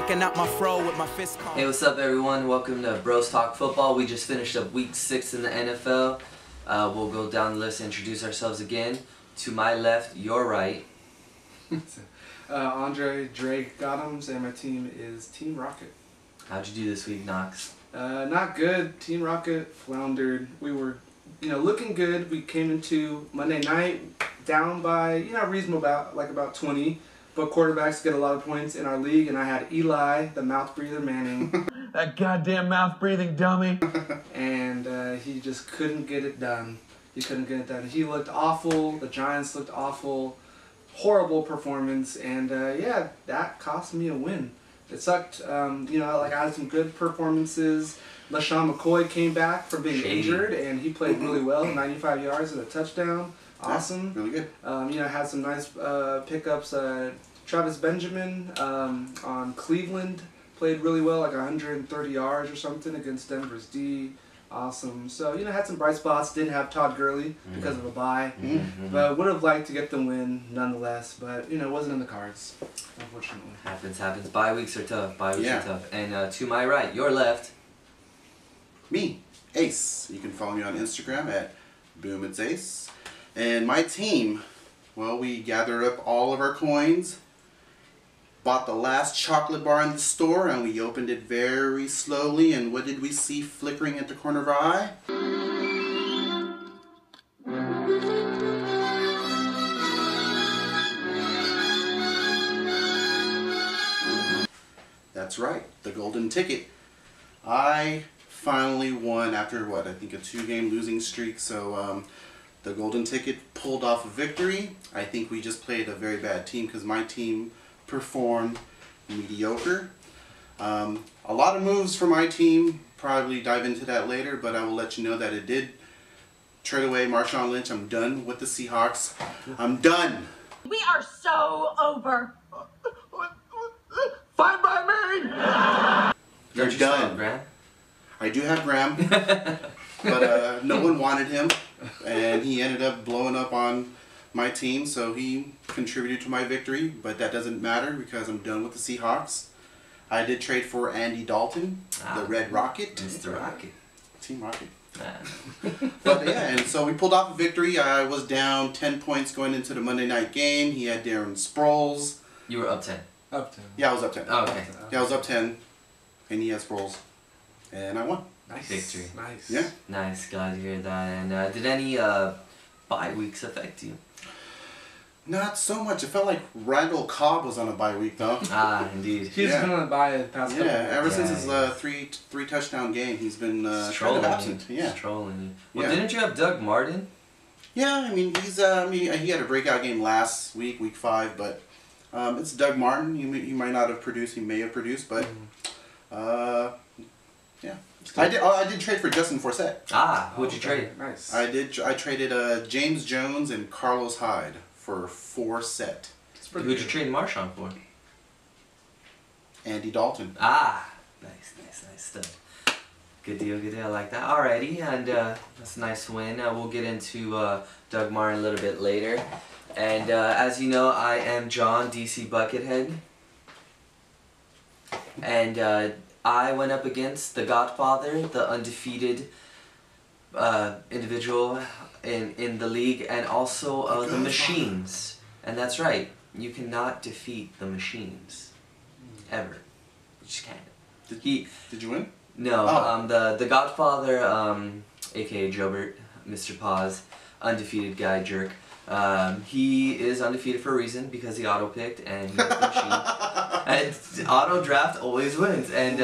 sticking out my fro with my fist palm. Hey, what's up everyone? Welcome to Bros Talk Football. We just finished up week 6 in the NFL. We'll go down the list and introduce ourselves again. To my left, your right. Andre Drake Gothams, and my team is Team Rocket. How'd you do this week, Knox? Not good. Team Rocket floundered. We were, looking good. We came into Monday night down by, reasonable about 20. But quarterbacks get a lot of points in our league, and I had Eli, the mouth breather Manning. That goddamn mouth breathing dummy. And he just couldn't get it done. He couldn't get it done. He looked awful. The Giants looked awful. Horrible performance, and yeah, that cost me a win. It sucked. I had some good performances. LaShawn McCoy came back from being injured, and he played really well. 95 yards and a touchdown. Awesome. Yeah, really good. Had some nice pickups. Travis Benjamin on Cleveland played really well, like 130 yards or something against Denver's D. Awesome. So, had some bright spots. Didn't have Todd Gurley because of a bye. But would have liked to get the win nonetheless. But, it wasn't in the cards, unfortunately. Happens. Bye weeks are tough. Are tough. And to my right, your left. Me, Ace. You can follow me on Instagram at BoomIt'sAce. And my team, well, we gathered up all of our coins, bought the last chocolate bar in the store, and we opened it very slowly, and what did we see flickering at the corner of our eye? That's right, the golden ticket. I finally won after, I think a 2-game losing streak, so the golden ticket pulled off a victory. I think we just played a very bad team because my team performed mediocre. A lot of moves for my team, probably dive into that later, but I will let you know that it did trade away Marshawn Lynch. I'm done with the Seahawks. I'm done. We are so over. Fine by me! You're done. Graham? I do have Graham, but no one wanted him, and he ended up blowing up on my team, so he contributed to my victory, but that doesn't matter because I'm done with the Seahawks. I did trade for Andy Dalton, the Red Rocket. Mr. Rocket. Team Rocket. But yeah, and so we pulled off a victory. I was down 10 points going into the Monday night game. He had Darren Sproles. You were up 10. Up 10. Yeah, I was up 10. Oh, okay. Yeah, I was up 10, and he had Sproles, and I won. Nice. Victory. Nice. Yeah. Nice, glad to hear that. And did any bye weeks affect you? Not so much. It felt like Randall Cobb was on a bye week though. Ah, indeed. He's been on a bye the past couple Yeah, ever since Yeah, his yeah. three touchdown game, he's been kind Trolling of absent. you. Yeah. Trolling you. Well, Yeah. didn't you have Doug Martin? Yeah, I mean he's he had a breakout game last week, week 5, but it's Doug Martin. He might not have produced. He may have produced, but yeah. I did trade for Justin Forsett. Ah, who'd you trade? Nice. I traded James Jones and Carlos Hyde for Forsett. Who'd you trade Marshawn for? Andy Dalton. Ah, nice stuff. Good deal, I like that. Alrighty, and that's a nice win. We'll get into Doug Martin a little bit later. And as you know, I am John, DC Buckethead. And I went up against the Godfather, the undefeated individual in the league, and also the Machines. And that's right, you cannot defeat the Machines. Ever. You just can't. Did you win? No, Oh. the Godfather, aka Jobert, Mr. Paws, undefeated guy, jerk. He is undefeated for a reason because he auto-picked and he was the Machine. And auto draft always wins. And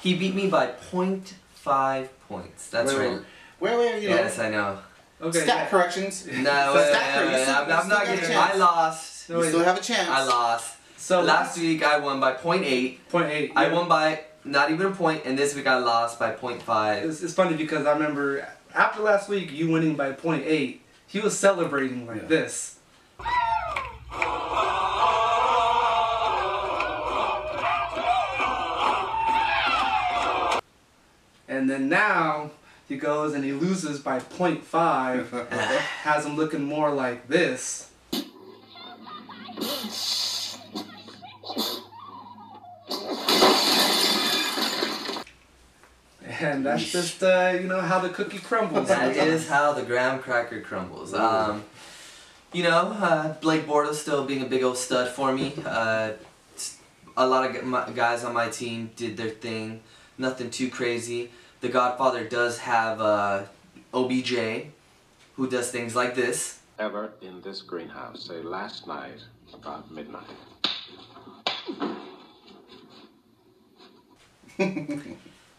he beat me by 0.5 points. That's right. Wait, Yes, I know. Okay. Stat corrections. No, I'm not getting. I lost. You still have a chance. I lost. So last week I won by 0.8. 0.8. I won by not even a point, and this week I lost by 0.5. It's funny because I remember after last week you winning by 0.8, he was celebrating like this. And then now he goes and he loses by 0.5, has him looking more like this. And that's just, how the cookie crumbles. That is how the graham cracker crumbles. Blake Bortles still being a big old stud for me. A lot of guys on my team did their thing. Nothing too crazy. The Godfather does have OBJ, who does things like this. Ever in this greenhouse, say last night about midnight.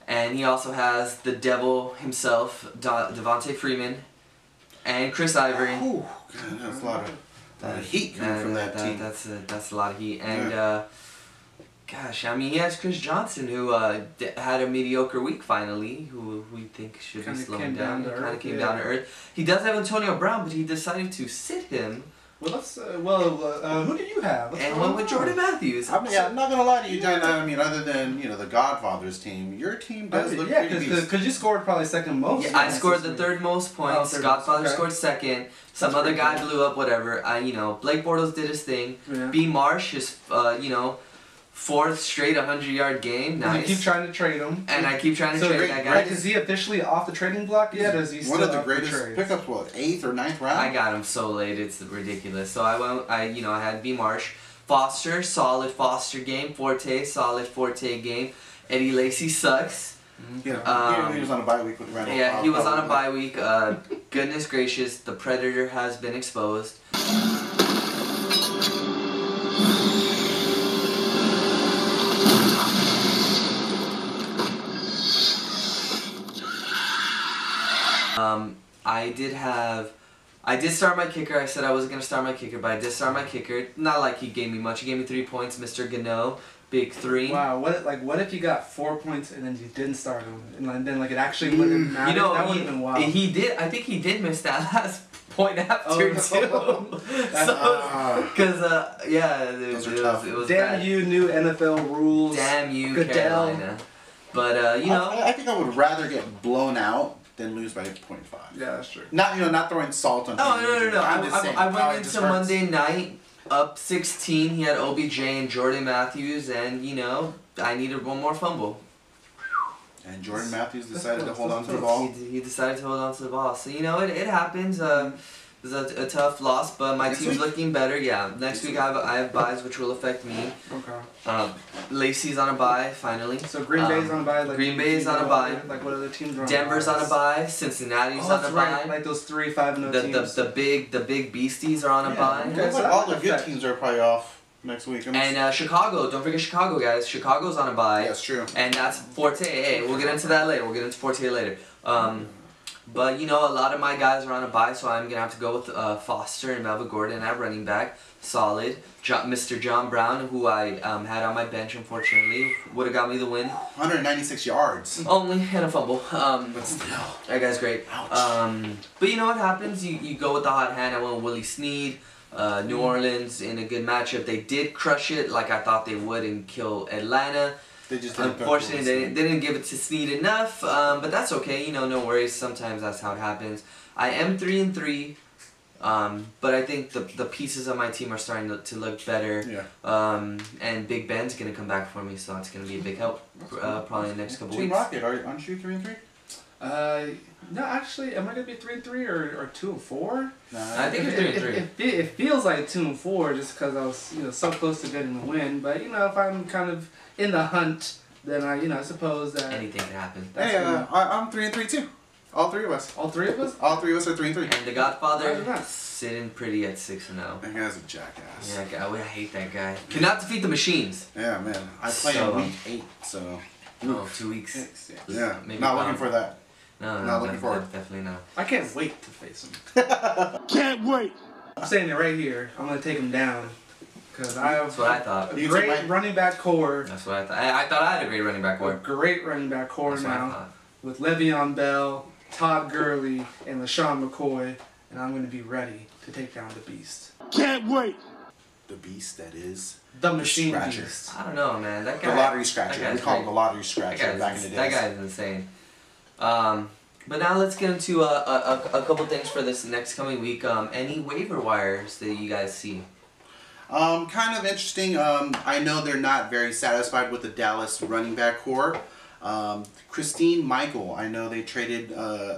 And he also has the devil himself, Devontae Freeman, and Chris Ivory. Ooh, God, that's a lot of heat coming from that team. That's a lot of heat. And he has Chris Johnson, who had a mediocre week finally, who we think should be slowing down. Kind of came down to earth. He does have Antonio Brown, but he decided to sit him. Well, who do you have? And went with Jordan Matthews. I'm not gonna lie to you, John. I mean, other than the Godfather's team, your team does look pretty decent. because you scored probably second most. Yeah, I scored the third most points. Godfather scored second. Some other guy blew up. Whatever. Blake Bortles did his thing. Yeah. B. Marsh, his fourth straight 100-yard game. Nice. You keep trying to trade him. And I keep trying to trade that guy. Is he officially off the trading block yet, or is he still one of the up for greatest trades? pickups? What, 8th or 9th round? I got him so late, it's ridiculous. So I had B. Marsh. Foster, solid Foster game. Forte, solid Forte game. Eddie Lacy sucks. Yeah, he was on a bye week with Randall. Yeah, he was on a bye week. Goodness gracious, the Predator has been exposed. I did start my kicker. I said I wasn't going to start my kicker, but I did start my kicker. Not like he gave me much. He gave me 3 points, Mr. Gano. Big 3. Wow, what if you got 4 points and then you didn't start him? And then it actually wouldn't matter? That would have been wild. He did. I think he did miss that last point after, too. Because, it was Damn bad. you, new NFL rules. Damn you, Goodell. Carolina. But, I think I would rather get blown out than lose by 0.5. Yeah, that's true. Not throwing salt on. No. I'm just saying, I went it into just hurts. Monday night up 16. He had OBJ and Jordan Matthews, and I needed one more fumble. And Jordan Matthews decided to hold on to the ball. He decided to hold on to the ball. So it happens. It was a tough loss, but my team's looking better. Yeah, next week I have buys, which will affect me. Okay. Lacey's on a bye finally. So Green Bay's on a bye. Green Bay's on a bye. Like what other teams are on? Denver's on a bye. Cincinnati's on a bye. Like those 3-5-0 teams. The big beasties are on a bye. Okay, so all the good teams are probably off next week. And Chicago, don't forget Chicago, guys. Chicago's on a bye. That's true. And that's Forte. Hey, we'll get into that later. We'll get into Forte later. But, a lot of my guys are on a bye, so I'm going to have to go with Foster and Melvin Gordon at running back. Solid. Mr. John Brown, who I had on my bench, unfortunately, would have got me the win. 196 yards. Only, and a fumble. But still. That guy's great. Ouch. But you know what happens? You go with the hot hand. I went with Willie Snead. New Orleans in a good matchup. They did crush it like I thought they would and kill Atlanta. They just unfortunately they didn't give it to Snead enough, but that's okay. No worries. Sometimes that's how it happens. I am 3-3, but I think the pieces of my team are starting to look better. Yeah. And Big Ben's gonna come back for me, so it's gonna be a big help probably in the next couple Team weeks. Rocket, aren't you 3-3? No, actually, am I gonna be 3-3 or 2-4? Nah, I think you're 3-3. It feels like 2-4 just because I was so close to getting the win. But if I'm kind of in the hunt, then I suppose that Anything can happen. Hey, I'm 3-3 too. All 3 of us. All 3 of us. All 3 of us are 3-3. And the Godfather Why is that? sitting pretty at 6-0. That guy's a jackass. Yeah, I hate that guy. Cannot defeat the machines. Yeah, man. I play So, in week 8, so. Oh, 2 weeks. Yeah. Maybe Not pound. looking for that. No, Not looking forward. Definitely not. I can't wait to face him. Can't wait. I'm saying it right here. I'm gonna take him down because I have That's what I thought. a great running back core. That's what I thought. I thought I had a great running back A core. great running back core That's what I now thought. with Le'Veon Bell, Todd Gurley, and LaShawn McCoy, and I'm gonna be ready to take down the beast. Can't wait. The beast that is. The machine Scratcher. beast. I don't know, man. That guy. The lottery scratcher. that We guy's call him great. the lottery That scratcher back in the day. That guy is insane. But now let's get into a couple things for this next coming week. Any waiver wires that you guys see? Kind of interesting. I know they're not very satisfied with the Dallas running back core. Christine Michael, I know they traded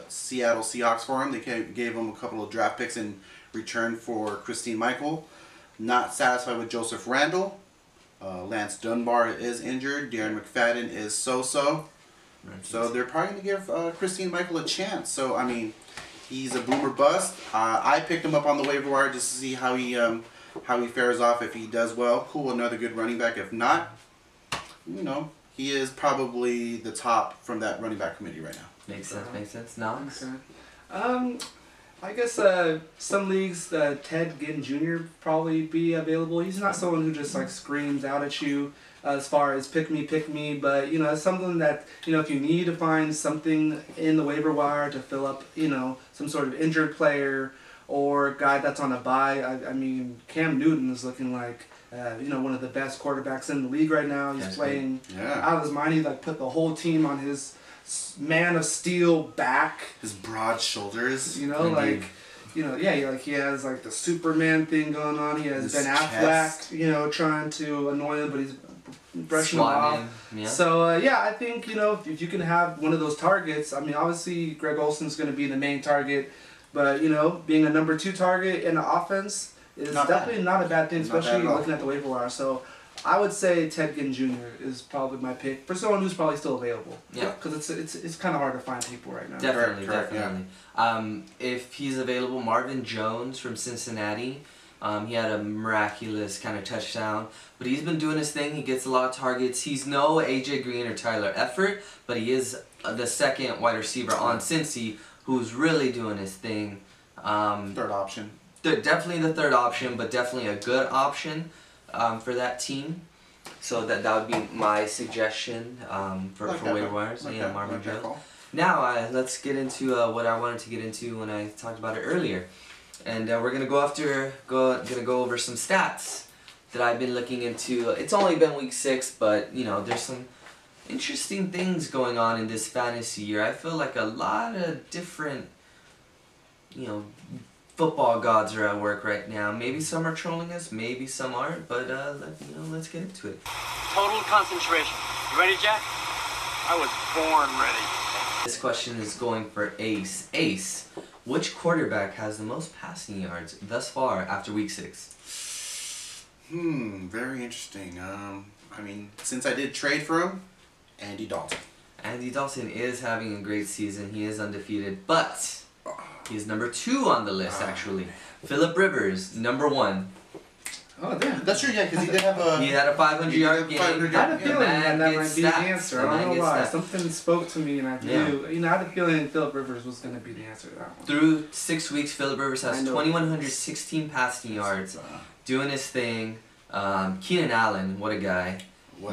Seattle Seahawks for him. They gave him a couple of draft picks in return for Christine Michael. Not satisfied with Joseph Randle. Lance Dunbar is injured. Darren McFadden is so-so. So they're probably going to give Christine Michael a chance. So, I mean, he's a boomer bust. I picked him up on the waiver wire just to see how he fares off. If he does well, cool, another good running back. If not, you know, he is probably the top from that running back committee right now. Makes sense. Knox? Okay. I guess some leagues, Ted Ginn Jr. probably be available. He's not someone who just like screams out at you as far as pick me, but you know, it's something that, you know, if you need to find something in the waiver wire to fill up, you know, some sort of injured player or guy that's on a bye. I mean, Cam Newton is looking like you know, one of the best quarterbacks in the league right now. He's playing out of his mind. He like put the whole team on his man of steel back. His broad shoulders. You know, like, you know, yeah, like he has like the Superman thing going on. He has His Ben Affleck, you know, trying to annoy him, but he's brushing him off. Yeah. So yeah, I think, you know, if you can have one of those targets. I mean, obviously Greg Olson's going to be the main target, but you know, being a number 2 target in the offense is definitely not a bad thing, especially looking at the waiver wire. So I would say Ted Ginn Jr. is probably my pick for someone who's probably still available. Yeah. Because it's kind of hard to find people right now. Definitely. Yeah. If he's available, Marvin Jones from Cincinnati. He had a miraculous kind of touchdown, but he's been doing his thing. He gets a lot of targets. He's no AJ Green or Tyler Effort, but he is the second wide receiver on Cincy who's really doing his thing. Third option. Definitely the third option, but definitely a good option for that team. So that would be my suggestion for waiver wires. Yeah, Marvin Jones. Now let's get into what I wanted to get into when I talked about it earlier, and we're gonna go over some stats that I've been looking into. It's only been week 6, but you know, there's some interesting things going on in this fantasy year. I feel like a lot of different, you know, football gods are at work right now. Maybe some are trolling us, maybe some aren't, but let's get into it. Total concentration. You ready, Jack? I was born ready. This question is going for Ace. Ace, which quarterback has the most passing yards thus far after week 6? Very interesting. I mean, since I did trade for him, Andy Dalton. Andy Dalton is having a great season. He is undefeated, but he's number 2 on the list, actually. Phillip Rivers, number 1. Oh, damn. That's true, yeah, because he did have a... He had a 500-yard game. I had a feeling that might be the answer. I don't know why. Stats. Something spoke to me, and I knew. You know, I had a feeling Phillip Rivers was going to be the answer to that one. Through 6 weeks, Phillip Rivers has 2,116 passing yards, doing his thing. Keenan Allen, what a guy.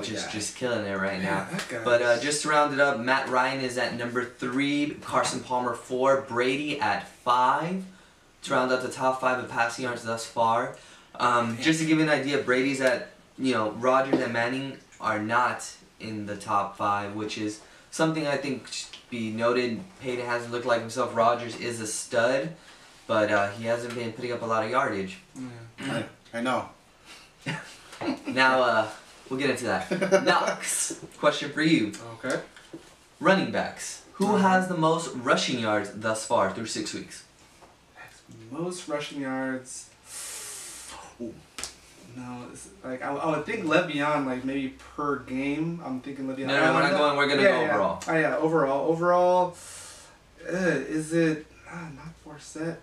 Just killing it right now. But just to round it up, Matt Ryan is at number 3, Carson Palmer 4, Brady at 5. To round out the top 5 of passing yards thus far. Just to give you an idea, Brady's at, you know, Rodgers and Manning are not in the top 5, which is something I think should be noted. Peyton hasn't looked like himself. Rodgers is a stud, but he hasn't been putting up a lot of yardage. I know. Now, we'll get into that. Knox, question for you. Okay. Running backs. Who has the most rushing yards thus far through 6 weeks? Most rushing yards. No, it's like I would think Le'Veon, like maybe per game. I'm thinking Le'Veon. No, we're not going. We're gonna go overall. Oh yeah, overall. Is it not Forsett?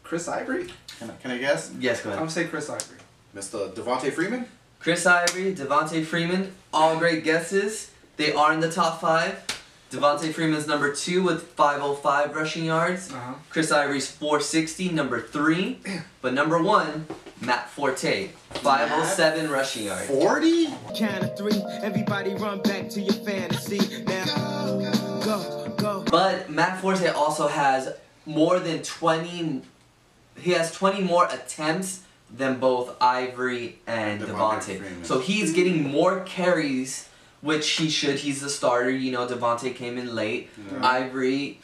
Chris Ivory? Can I guess? Yes, go ahead. I'm gonna say Chris Ivory. Mr. Devontae Freeman? Chris Ivory, Devontae Freeman, all great guesses. They are in the top 5. Devontae Freeman's number 2 with 505 rushing yards. Chris Ivory's 460, number 3. But number 1, Matt Forte, 507 rushing yards. 40? Count of 3, everybody run back to your fantasy. Now, go. But Matt Forte also has more than 20. He has 20 more attempts than both Ivory and Devontae. So he's getting more carries, which he should. He's the starter. You know, Devontae came in late. Ivory,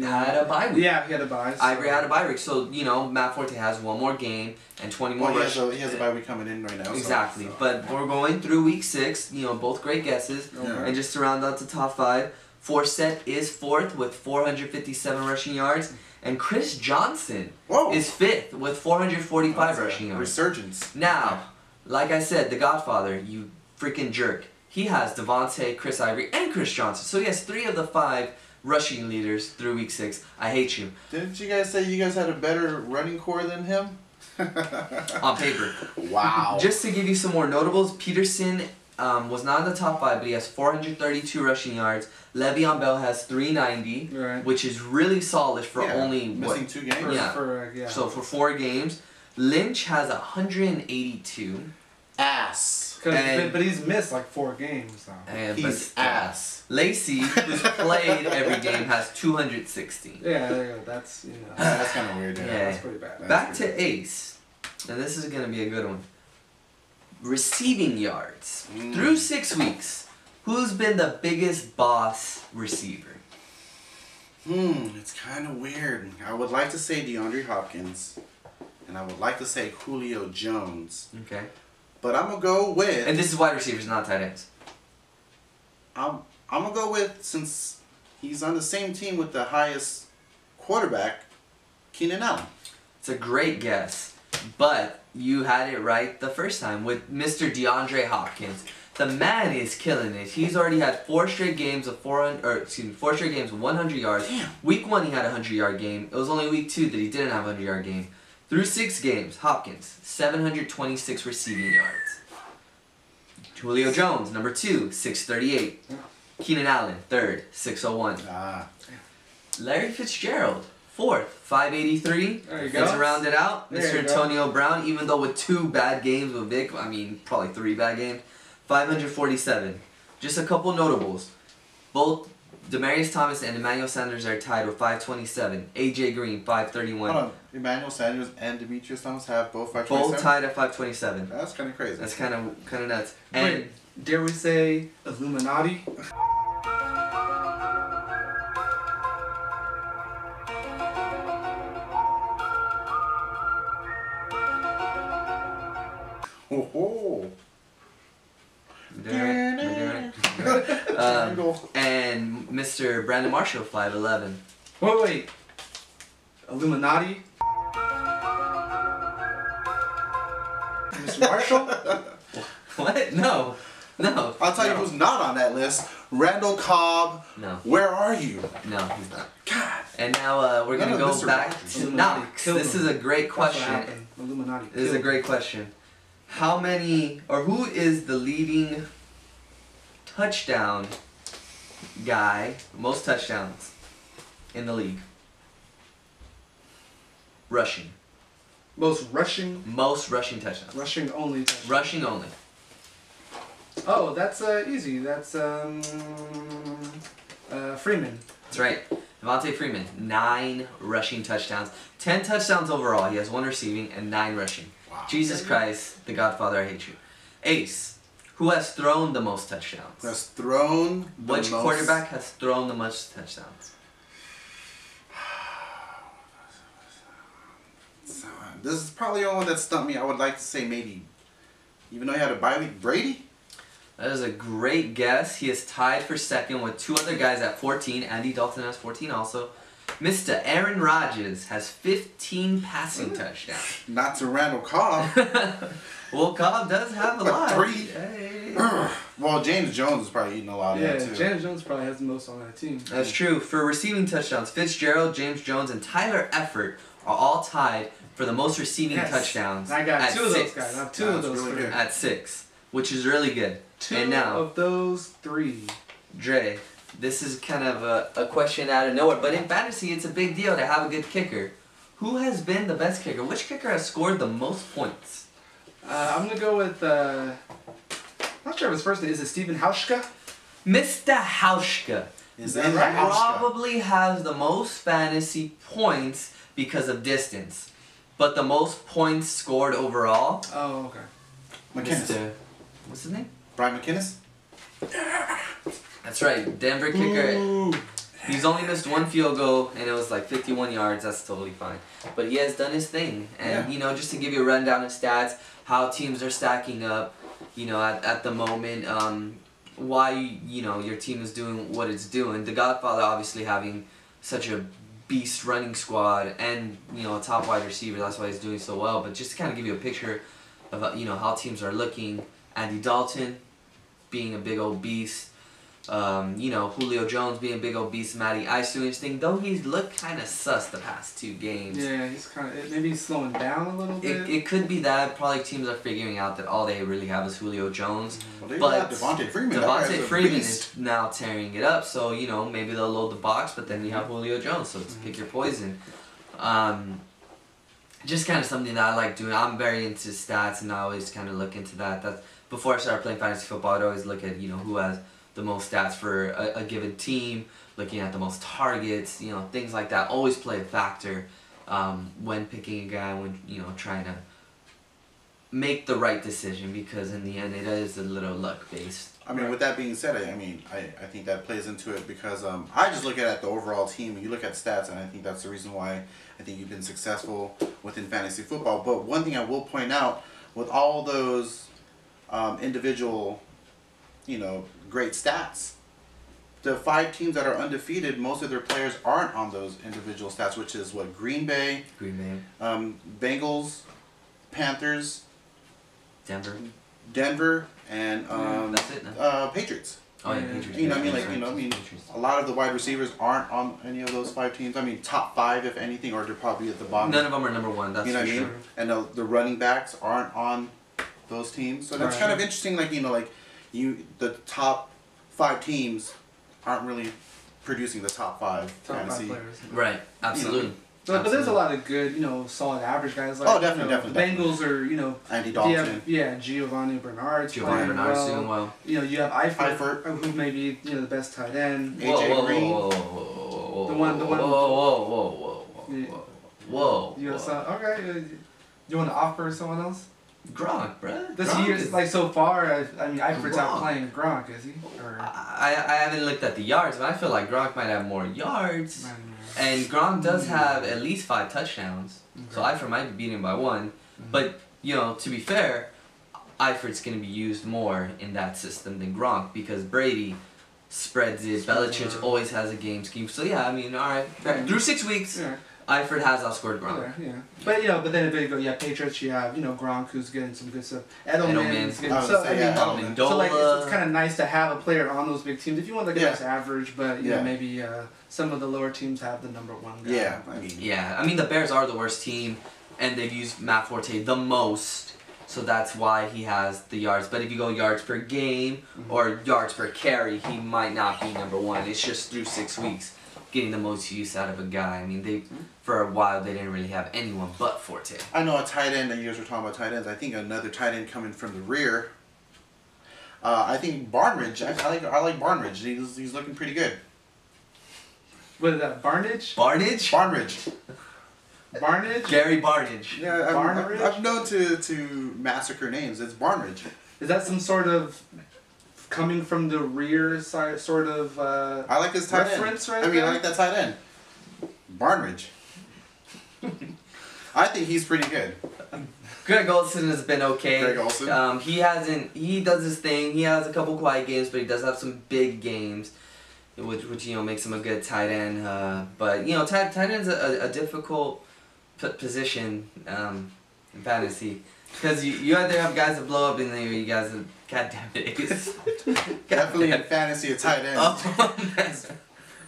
had a bye week. Yeah, he had a bye. So. Ivory had a bye week, so Matt Forte has one more game and 20 more. He has a bye week coming in right now. Exactly, but we're going through week 6. Both great guesses, and just to round out the top 5, Forsett is 4th with 457 rushing yards, and Chris Johnson is 5th with 445 rushing yards. Resurgence. Now, like I said, the Godfather, you freaking jerk. He has Devontae, Chris Ivory, and Chris Johnson. So he has 3 of the 5 rushing leaders through week 6. I hate you. Didn't you guys say you guys had a better running core than him? On paper. Wow. Just to give you some more notables, Peterson was not in the top 5, but he has 432 rushing yards. Le'Veon Bell has 390, which is really solid for only missing 2 games. So for 4 games, Lynch has 182. Ass. But he's missed like 4 games now. He's ass. Lacey, who's played every game, has 216. Yeah, there you go. That's that's kind of weird. Yeah, that's pretty bad. Back to Ace, and this is gonna be a good one. Receiving yards through 6 weeks. Who's been the biggest boss receiver? It's kind of weird. I would like to say DeAndre Hopkins, and I would like to say Julio Jones. Okay. But I'm gonna go with. And this is wide receivers, not tight ends. I'm gonna go with, since he's on the same team with the highest quarterback, Keenan Allen. It's a great guess, but you had it right the first time with Mr. DeAndre Hopkins. The man is killing it. He's already had 4 straight games of 4 straight games with 100 yards. Damn. Week 1 he had a 100-yard game. It was only week 2 that he didn't have a 100-yard game. Through 6 games, Hopkins, 726 receiving yards. Julio Jones, number 2, 638. Keenan Allen, 3rd, 601. Larry Fitzgerald, 4th, 583. There you go. To round it out, There Mr. you go. Antonio Brown, even though with 2 bad games with Vic, probably 3 bad games, 547. Just a couple notables. Both Demaryius Thomas and Emmanuel Sanders are tied with 527. AJ Green, 531. Hold on. Emmanuel Sanders and Demetrius Thomas have both 527? Both tied at 527. That's kind of crazy. That's kind of nuts. Wait, And dare we say Illuminati? Oh. we're doing it. And Mr. Brandon Marshall, 511. Wait. Illuminati? Mr. Marshall? What? No. I'll tell you who's not on that list. Randall Cobb. No. Where are you? No, he's not. God. And now we're gonna None of go Mr. back Rogers. to Illuminati Knox. killed This him. is a great That's what question. happened. Illuminati. This is a killed great question. How many, or who is the leading touchdown guy, most touchdowns in the league? Rushing. Most rushing? Most rushing touchdowns. Rushing only touchdown. Rushing only. Oh, that's easy. That's Freeman. That's right. Devontae Freeman, 9 rushing touchdowns. 10 touchdowns overall. He has 1 receiving and 9 rushing. Wow. Jesus Christ, the Godfather, I hate you. Ace, who has thrown the most touchdowns? Has thrown the Which most... quarterback has thrown the most touchdowns? This is probably the one that stumped me. I would like to say maybe, even though he had a bye week, Brady? That is a great guess. He is tied for 2nd with 2 other guys at 14. Andy Dalton has 14 also. Mr. Aaron Rodgers has 15 passing touchdowns. Not to Randall Cobb. Well, Cobb does have a lot. 3. Hey. Well, James Jones is probably eating a lot of Yeah, that too. James Jones probably has the most on that team. That's true. For receiving touchdowns, Fitzgerald, James Jones, and Tyler Effort are all tied for the most receiving touchdowns. I got at 2 of those 6. guys. I have 2 of those really three. good. At 6, which is really good. 2 and now, of those 3. Dre, this is kind of a question out of nowhere, but in fantasy, it's a big deal to have a good kicker. Who has been the best kicker? Which kicker has scored the most points? I'm gonna go with. I'm not sure if his first name is it Steven Hauschka. Mr. Hauschka. Is that He right? probably has the most fantasy points because of distance, but the most points scored overall. Oh, okay. McKinnis. What's his name? Brian McKinnis? That's right, Denver kicker. He's only missed one field goal, and it was like 51 yards. That's totally fine. But he has done his thing. And, you know, just to give you a rundown of stats, how teams are stacking up, you know, at the moment, why, you know, your team is doing what it's doing. The Godfather obviously having such a beast running squad and, you know, a top wide receiver. That's why he's doing so well. But just to kind of give you a picture of, you know, how teams are looking. Andy Dalton being a big old beast. You know, Julio Jones being a big old beast, Matty Ice doing his thing, though he's looked kind of sus the past 2 games. Yeah, he's kind of, maybe he's slowing down a little bit. It could be that. Probably teams are figuring out that all they really have is Julio Jones. Well, but Devontae Freeman. Devontae Freeman is now tearing it up, so, you know, maybe they'll load the box, but then you have Julio Jones, so it's pick your poison. Just kind of something that I like doing. I'm very into stats, and I always kind of look into that. That's, before I started playing fantasy football, I'd always look at, you know, who has the most stats for a given team, looking at the most targets, you know, things like that. Always play a factor when picking a guy, when, you know, trying to make the right decision, because in the end it is a little luck based. I mean, with that being said, I mean, I think that plays into it because I just look at the overall team. You look at stats, and I think that's the reason why I think you've been successful within fantasy football. But one thing I will point out, with all those individual, you know, great stats, the 5 teams that are undefeated, most of their players aren't on those individual stats, which is what, Green Bay, Bengals, Panthers, Denver, and that's it now. Patriots. Oh yeah, Patriots. You know, I mean, like, you know, I mean, a lot of the wide receivers aren't on any of those 5 teams. I mean, top 5 if anything, or they're probably at the bottom. None of them are number 1. That's you know for what I mean? sure. And the running backs aren't on those teams, so that's kind of interesting. Like, you know, like the top 5 teams aren't really producing the top 5 fantasy players. Right. Absolutely. You know, But there's a lot of good, you know, solid average guys. Like, definitely, you know, definitely. Bengals are, you know, Andy Dalton. Giovanni Bernard's Giovanni playing Bernard's well. doing well. You know, you have Eifert, Eifert. who may be, you know, the best tight end. AJ Green. Whoa. The one. Whoa. You know, okay. You want to offer someone else? Gronk, bruh. This year, like so far, I mean, Eifert's out playing Gronk, is he? Or I haven't looked at the yards, but I feel like Gronk might have more yards. And Gronk does have at least 5 touchdowns. So Eifert might be beating him by 1. But, you know, to be fair, Eifert's going to be used more in that system than Gronk, because Brady spreads it. Belichick always has a game scheme. So yeah, I mean, alright. Through 6 weeks, Eifert has outscored Gronk. Yeah. But, you know, but then if you go, Patriots, you have, you know, Gronk, who's getting some good stuff. Edelman's getting Edelman. So, like, it's kind of nice to have a player on those big teams. If you want, like, a nice average, but, you know, maybe some of the lower teams have the number 1 guy. I mean, the Bears are the worst team, and they've used Matt Forte the most, so that's why he has the yards. But if you go yards per game or yards per carry, he might not be number 1. It's just through 6 weeks getting the most use out of a guy. I mean, for a while they didn't really have anyone but Forte. I know a tight end, and you guys were talking about tight ends. I think another tight end coming from the rear. I think Barnridge. I like Barnridge. He's looking pretty good. What is that, Barnage? Barnage? Barnage? Gary Barnage. Yeah, Barnridge? I've known to massacre names. It's Barnridge. Is that some sort of coming from the rear side, sort of I like this tight reference end. right I mean, there? I like that tight end. Barnridge. I think he's pretty good. Greg Olsen has been okay. Greg Olsen. He does his thing. He has a couple quiet games, but he does have some big games, which you know, makes him a good tight end. But, you know, tight end's a difficult position in fantasy, because you either have guys that blow up, and then you guys that, goddamn it. Definitely in fantasy, a tight end.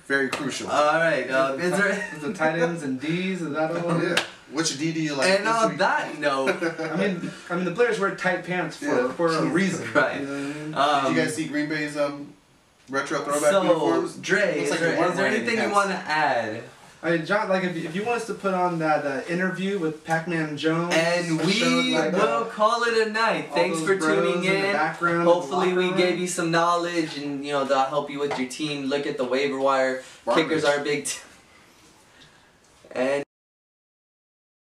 Very crucial. Alright, is the tight ends and D's? Is that all? Yeah. Which D do you like? And on that note, I mean, the players wear tight pants for a reason. Right. You know what I mean? Did you guys see Green Bay's retro throwback uniforms? Dre, is there anything you want to add? I mean, John, like, if you want us to put on that interview with Pac-Man Jones, and we will call it a night. Thanks for tuning in. Hopefully we gave you some knowledge, and you know, that'll help you with your team. Look at the waiver wire. Kickers are big. And